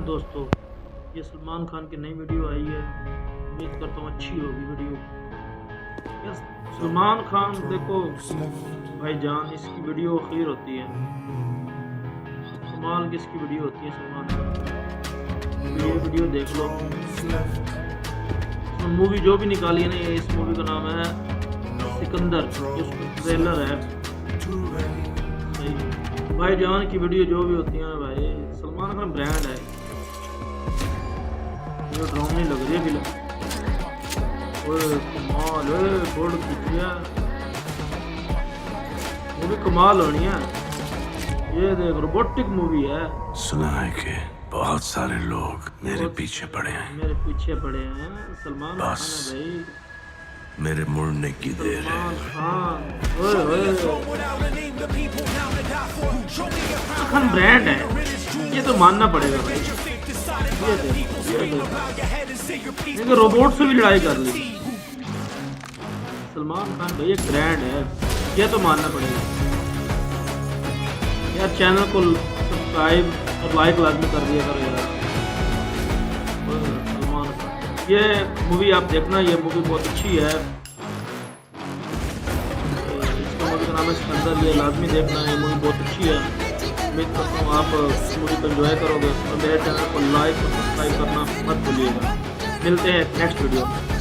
दोस्तों, ये सलमान खान की नई वीडियो आई है। उम्मीद करता हूँ अच्छी होगी वीडियो। यस, सलमान खान देखो भाईजान, इसकी वीडियो खीर होती है, कमाल की इसकी वीडियो होती है सलमान खान। ये वीडियो देख लो। मूवी जो भी निकाली है ना, ये इस मूवी का नाम है सिकंदर, जिसका ट्रेलर है। सही भाईजान की वीडियो जो भी होती है ना भाई, सलमान खान ब्रांड है। ये ड्रामनी लग रही है फिल्म। ओए कमाल है, गोल्ड खींचिया मूवी, कमाल होनी है। ये देख, रोबोटिक मूवी है। सुना है कि बहुत सारे लोग मेरे पीछे पड़े हैं। मेरे पीछे पड़े हैं। सलमान खान है भाई, मेरे मुड़ने की देर है। खान खान ब्रांड है, ये तो मानना पड़ेगा भाई। ये रोबोट से भी लड़ाई कर ली सलमान खान भाई, एक ब्रांड है, ये तो मानना पड़ेगा यार। चैनल को सब्सक्राइब और लाइक लाजमी कर दिया करो यार। सलमान खान, ये मूवी आप देखना, ये मूवी बहुत अच्छी है। इसका मूवी का नाम है सिकंदर, ये लाजमी देखना, ये मूवी बहुत अच्छी है। उम्मीद करता हूँ आप इस मूवी को एंजॉय करोगे और मेरे चैनल को लाइक और सब्सक्राइब करना मत भूलिएगा। मिलते हैं नेक्स्ट वीडियो में।